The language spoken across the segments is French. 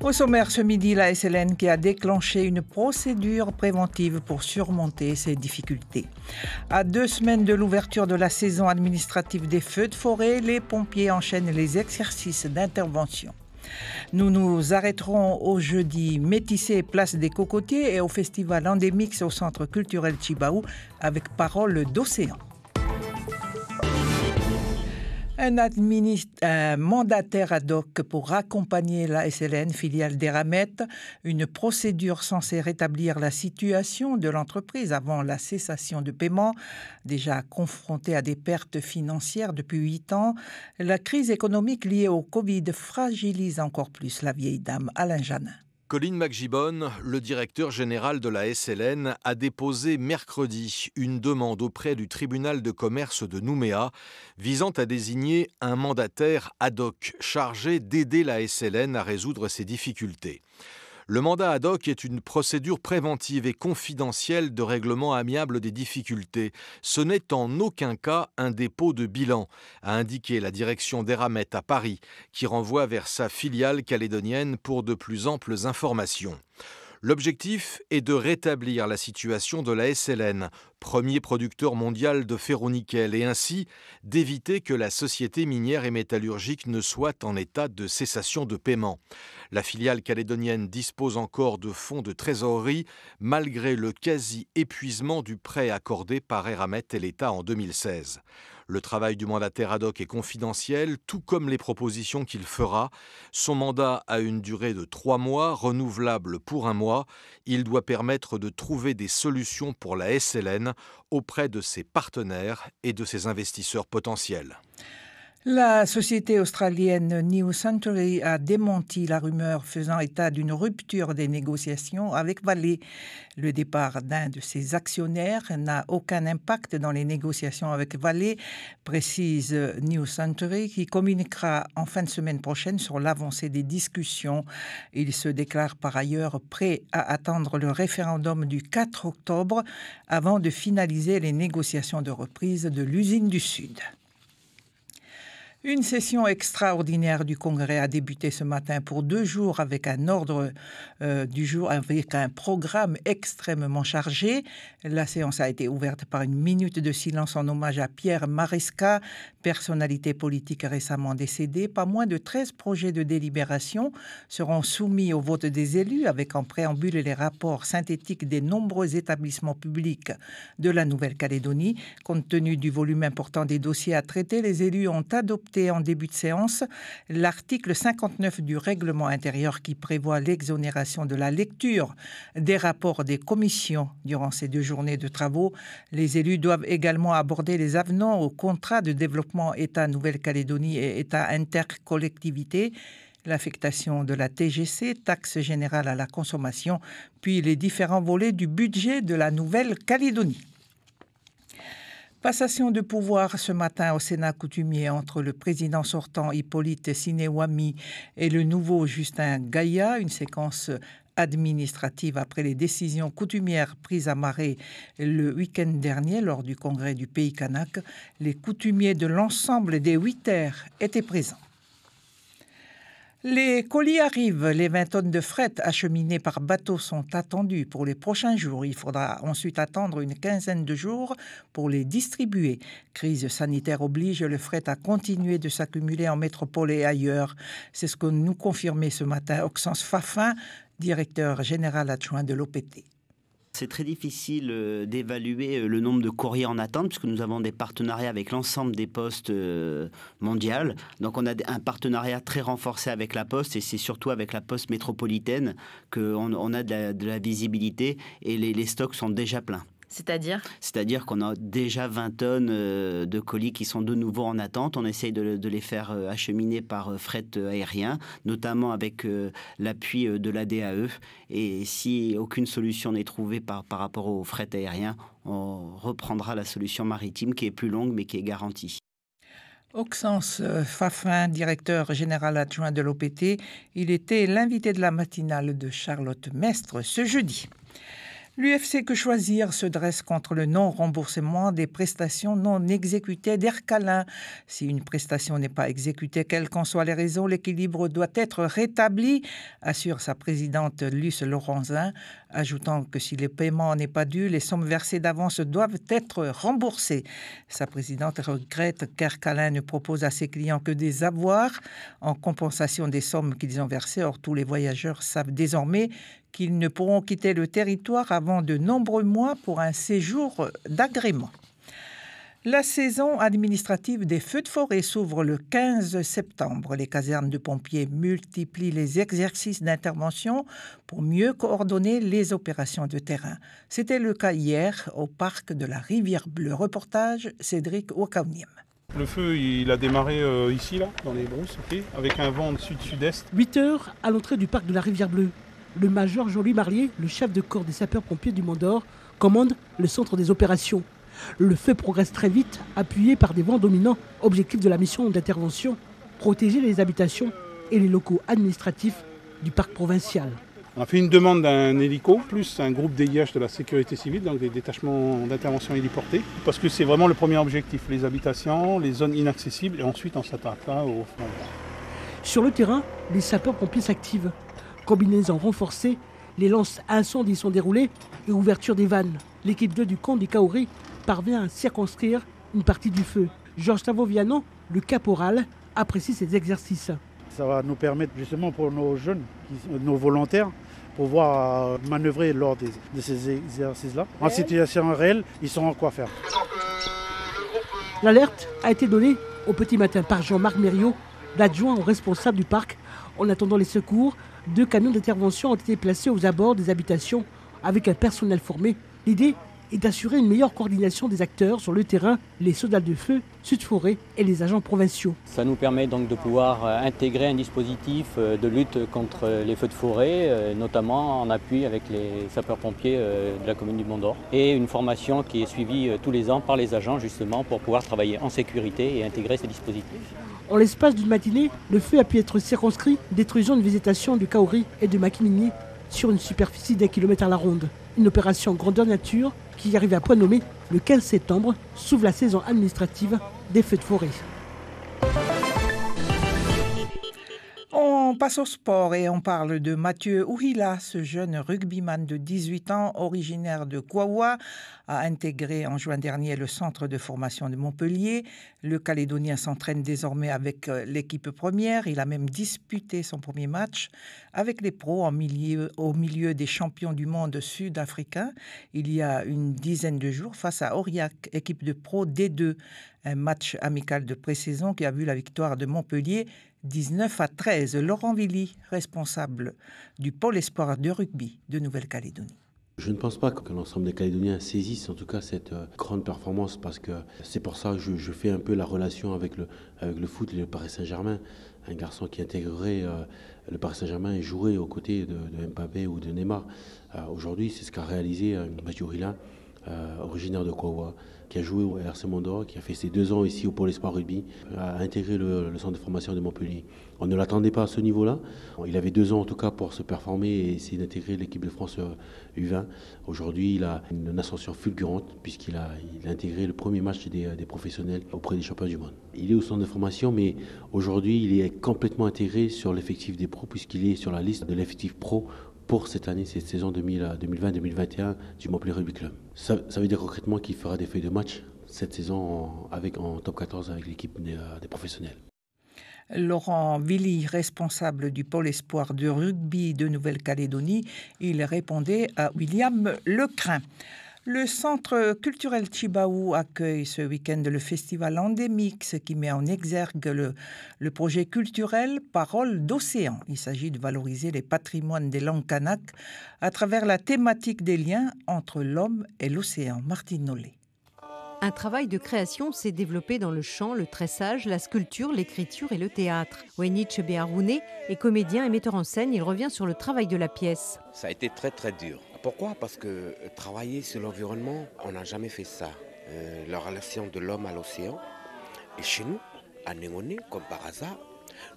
Au sommaire ce midi, la SLN qui a déclenché une procédure préventive pour surmonter ces difficultés. À 2 semaines de l'ouverture de la saison administrative des feux de forêt, les pompiers enchaînent les exercices d'intervention. Nous nous arrêterons au jeudi Métissé place des Cocotiers et au festival Endémix au Centre culturel Chibaou avec Parole d'Océan. Un mandataire ad hoc pour accompagner la SLN, filiale d'Eramet, une procédure censée rétablir la situation de l'entreprise avant la cessation de paiement. Déjà confrontée à des pertes financières depuis 8 ans, la crise économique liée au Covid fragilise encore plus la vieille dame. Alain Janin. Colin McGibbon, le directeur général de la SLN, a déposé mercredi une demande auprès du tribunal de commerce de Nouméa visant à désigner un mandataire ad hoc chargé d'aider la SLN à résoudre ses difficultés. Le mandat ad hoc est une procédure préventive et confidentielle de règlement amiable des difficultés. Ce n'est en aucun cas un dépôt de bilan, a indiqué la direction d'Eramet à Paris, qui renvoie vers sa filiale calédonienne pour de plus amples informations. L'objectif est de rétablir la situation de la SLN, premier producteur mondial de ferro-nickel, et ainsi d'éviter que la société minière et métallurgique ne soit en état de cessation de paiement. La filiale calédonienne dispose encore de fonds de trésorerie malgré le quasi-épuisement du prêt accordé par Eramet et l'État en 2016. Le travail du mandataire ad hoc est confidentiel, tout comme les propositions qu'il fera. Son mandat a une durée de 3 mois, renouvelable pour 1 mois. Il doit permettre de trouver des solutions pour la SLN auprès de ses partenaires et de ses investisseurs potentiels. La société australienne New Century a démenti la rumeur faisant état d'une rupture des négociations avec Vale. Le départ d'un de ses actionnaires n'a aucun impact dans les négociations avec Vale, précise New Century, qui communiquera en fin de semaine prochaine sur l'avancée des discussions. Il se déclare par ailleurs prêt à attendre le référendum du 4 octobre avant de finaliser les négociations de reprise de l'usine du Sud. Une session extraordinaire du Congrès a débuté ce matin pour 2 jours avec un ordre du jour, avec un programme extrêmement chargé. La séance a été ouverte par une minute de silence en hommage à Pierre Maresca, personnalité politique récemment décédée. Pas moins de 13 projets de délibération seront soumis au vote des élus avec en préambule les rapports synthétiques des nombreux établissements publics de la Nouvelle-Calédonie. Compte tenu du volume important des dossiers à traiter, les élus ont adopté en début de séance l'article 59 du règlement intérieur qui prévoit l'exonération de la lecture des rapports des commissions durant ces 2 journées de travaux. Les élus doivent également aborder les avenants au contrat de développement État Nouvelle-Calédonie et État intercollectivité, l'affectation de la TGC, taxe générale à la consommation, puis les différents volets du budget de la Nouvelle-Calédonie. Passation de pouvoir ce matin au Sénat coutumier entre le président sortant Hippolyte Sinewami et le nouveau Justin Gaïa, une séquence administrative après les décisions coutumières prises à Marais le week-end dernier lors du congrès du Pays Kanak. Les coutumiers de l'ensemble des 8 terres étaient présents. Les colis arrivent. Les 20 tonnes de fret acheminées par bateau sont attendues pour les prochains jours. Il faudra ensuite attendre une quinzaine de jours pour les distribuer. Crise sanitaire oblige, le fret a continué de s'accumuler en métropole et ailleurs. C'est ce que nous confirmait ce matin Oxens Fafin, directeur général adjoint de l'OPT. C'est très difficile d'évaluer le nombre de courriers en attente puisque nous avons des partenariats avec l'ensemble des postes mondiales. Donc on a un partenariat très renforcé avec la Poste et c'est surtout avec la Poste métropolitaine qu'on a de la visibilité et les stocks sont déjà pleins. C'est-à-dire qu'on a déjà 20 tonnes de colis qui sont de nouveau en attente. On essaye de les faire acheminer par fret aérien, notamment avec l'appui de la DAE. Et si aucune solution n'est trouvée par rapport au fret aérien, on reprendra la solution maritime qui est plus longue mais qui est garantie. Oxens Fafin, directeur général adjoint de l'OPT, il était l'invité de la matinale de Charlotte Mestre ce jeudi. L'UFC Que Choisir se dresse contre le non-remboursement des prestations non exécutées d'Ercalin. Si une prestation n'est pas exécutée, quelles qu'en soient les raisons, l'équilibre doit être rétabli, assure sa présidente Luce Laurentzin, ajoutant que si le paiement n'est pas dû, les sommes versées d'avance doivent être remboursées. Sa présidente regrette qu'Ercalin ne propose à ses clients que des avoirs en compensation des sommes qu'ils ont versées. Or, tous les voyageurs savent désormais qu'ils ne pourront quitter le territoire avant de nombreux mois pour un séjour d'agrément. La saison administrative des feux de forêt s'ouvre le 15 septembre. Les casernes de pompiers multiplient les exercices d'intervention pour mieux coordonner les opérations de terrain. C'était le cas hier au parc de la Rivière Bleue. Reportage Cédric Ouakauniem. Le feu, il a démarré ici, là, dans les brousses, avec un vent de sud-sud-est. 8 heures à l'entrée du parc de la Rivière Bleue. Le major Jean-Louis Marlier, le chef de corps des sapeurs-pompiers du Mont d'Or, commande le centre des opérations. Le feu progresse très vite, appuyé par des vents dominants. Objectif de la mission d'intervention, protéger les habitations et les locaux administratifs du parc provincial. On a fait une demande d'un hélico, plus un groupe DIH de la sécurité civile, donc des détachements d'intervention héliportés, parce que c'est vraiment le premier objectif, les habitations, les zones inaccessibles, et ensuite on s'attaquera au fond. Sur le terrain, les sapeurs-pompiers s'activent. Combinaisons renforcées, les lances à incendie sont déroulées et ouverture des vannes. L'équipe 2 du camp des Kaori parvient à circonscrire une partie du feu. Georges Tavovianon, le caporal, apprécie ces exercices. Ça va nous permettre justement pour nos jeunes, nos volontaires, pouvoir manœuvrer lors de ces exercices-là. En situation réelle, ils sauront quoi faire. L'alerte a été donnée au petit matin par Jean-Marc Mériot, l'adjoint au responsable du parc. En attendant les secours, 2 camions d'intervention ont été placés aux abords des habitations avec un personnel formé. L'idée est d'assurer une meilleure coordination des acteurs sur le terrain, les soldats de feu, Sud-Forêt et les agents provinciaux. Ça nous permet donc de pouvoir intégrer un dispositif de lutte contre les feux de forêt, notamment en appui avec les sapeurs-pompiers de la commune du Mont d'Or. Et une formation qui est suivie tous les ans par les agents justement pour pouvoir travailler en sécurité et intégrer ces dispositifs. En l'espace d'une matinée, le feu a pu être circonscrit, détruisant une végétation du Kaori et de Makimini sur une superficie d'1 kilomètre à la ronde. Une opération grandeur nature qui arrive à point nommé le 15 septembre, s'ouvre la saison administrative des feux de forêt. On passe au sport et on parle de Mathieu Ouhila. Ce jeune rugbyman de 18 ans, originaire de Kouaoua, a intégré en juin dernier le centre de formation de Montpellier. Le Calédonien s'entraîne désormais avec l'équipe première. Il a même disputé son premier match avec les pros au milieu des champions du monde sud-africains il y a une dizaine de jours face à Aurillac, équipe de pro D2. Un match amical de pré-saison qui a vu la victoire de Montpellier 19-13. Laurent Villy, responsable du pôle espoir de rugby de Nouvelle-Calédonie. Je ne pense pas que l'ensemble des Calédoniens saisissent en tout cas cette grande performance parce que c'est pour ça que je fais un peu la relation avec le foot et le Paris Saint-Germain. Un garçon qui intégrerait le Paris Saint-Germain et jouerait aux côtés de Mbappé ou de Neymar. Aujourd'hui, c'est ce qu'a réalisé Mathieu Ouhila, originaire de Kouaoua, qui a joué au RC Mont d'Or, qui a fait ses 2 ans ici au Pôle Espoir Rugby, a intégré le centre de formation de Montpellier. On ne l'attendait pas à ce niveau-là. Il avait 2 ans en tout cas pour se performer et essayer d'intégrer l'équipe de France U20. Aujourd'hui, il a une ascension fulgurante puisqu'il a intégré le premier match des professionnels auprès des champions du monde. Il est au centre de formation, mais aujourd'hui, il est complètement intégré sur l'effectif des pros puisqu'il est sur la liste de l'effectif pro pour cette année, cette saison 2020-2021 du Montpellier Rugby Club. Ça veut dire concrètement qu'il fera des feuilles de match cette saison en top 14 avec l'équipe des professionnels. Laurent Villy, responsable du pôle espoir de rugby de Nouvelle-Calédonie, il répondait à William Lecrin. Le Centre culturel Chibaou accueille ce week-end le festival Endémix qui met en exergue le projet culturel Paroles d'Océan. Il s'agit de valoriser les patrimoines des langues kanak à travers la thématique des liens entre l'homme et l'océan. Martine Nollet. Un travail de création s'est développé dans le chant, le tressage, la sculpture, l'écriture et le théâtre. Wenich Beharouné est comédien et metteur en scène. Il revient sur le travail de la pièce. Ça a été très très dur. Pourquoi ? Parce que travailler sur l'environnement, on n'a jamais fait ça. La relation de l'homme à l'océan. Et chez nous, à Négoné, comme par hasard,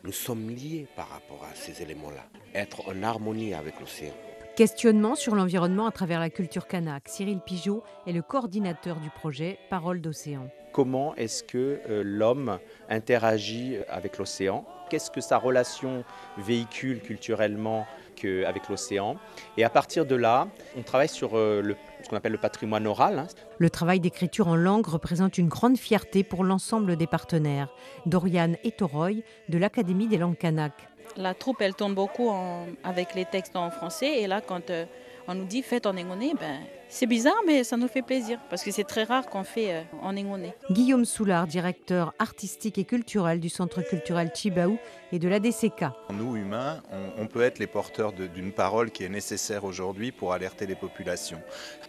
nous sommes liés par rapport à ces éléments-là. Être en harmonie avec l'océan. Questionnement sur l'environnement à travers la culture kanak. Cyril Pigeot est le coordinateur du projet Paroles d'Océan. Comment est-ce que l'homme interagit avec l'océan? Qu'est-ce que sa relation véhicule culturellement avec l'océan? Et à partir de là, on travaille sur ce qu'on appelle le patrimoine oral. Le travail d'écriture en langue représente une grande fierté pour l'ensemble des partenaires. Doriane Etoroy de l'Académie des langues kanak. La troupe, elle tourne beaucoup avec les textes en français. Et là, quand on nous dit « faites en Engonais », c'est bizarre, mais ça nous fait plaisir. Parce que c'est très rare qu'on fait en Engonais. Guillaume Soulard, directeur artistique et culturel du Centre culturel Chibaou et de l'ADCK. Nous, humains, on peut être les porteurs d'une parole qui est nécessaire aujourd'hui pour alerter les populations.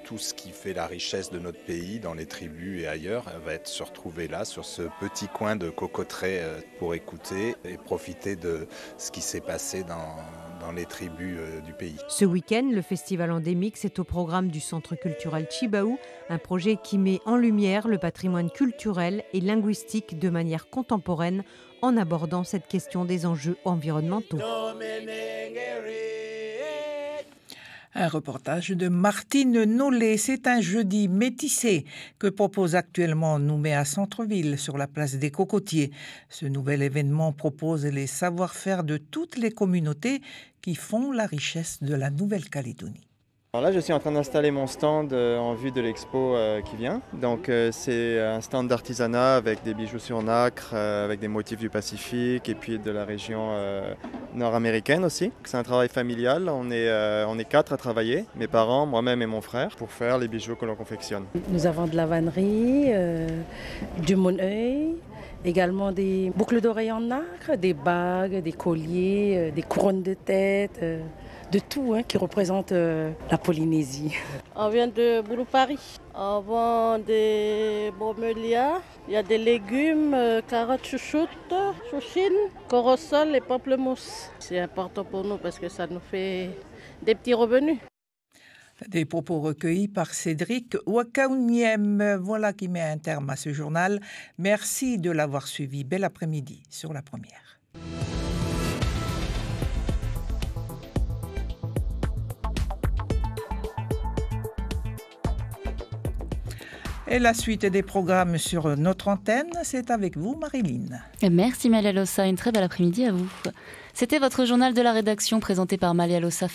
Tout ce qui fait la richesse de notre pays, dans les tribus et ailleurs, va se retrouver là, sur ce petit coin de cocoterie pour écouter et profiter de ce qui s'est passé dans les tribus du pays. Ce week-end, le festival Endémix est au programme du Centre culturel Chibaou, un projet qui met en lumière le patrimoine culturel et linguistique de manière contemporaine en abordant cette question des enjeux environnementaux. Un reportage de Martine Nollet. C'est un jeudi métissé que propose actuellement Nouméa Centre-Ville sur la place des Cocotiers. Ce nouvel événement propose les savoir-faire de toutes les communautés qui font la richesse de la Nouvelle-Calédonie. Alors là, je suis en train d'installer mon stand en vue de l'expo qui vient. Donc c'est un stand d'artisanat avec des bijoux sur nacre, avec des motifs du Pacifique et puis de la région nord-américaine aussi. C'est un travail familial, on est 4 à travailler, mes parents, moi-même et mon frère, pour faire les bijoux que l'on confectionne. Nous avons de la vannerie, du monœil, également des boucles d'oreilles en nacre, des bagues, des colliers, des couronnes de tête. De tout qui représente la Polynésie. On vient de Boulou-Paris. On vend des bromelias, il y a des légumes, carottes, chouchoutes, chouchines, corosol et pamplemousse. C'est important pour nous parce que ça nous fait des petits revenus. Des propos recueillis par Cédric Wakauniem. Voilà qui met un terme à ce journal. Merci de l'avoir suivi. Bel après-midi sur La Première. Et la suite des programmes sur notre antenne, c'est avec vous, Marilyn. Merci Malia Lossa, une très belle après-midi à vous. C'était votre journal de la rédaction présenté par Malia Lossa.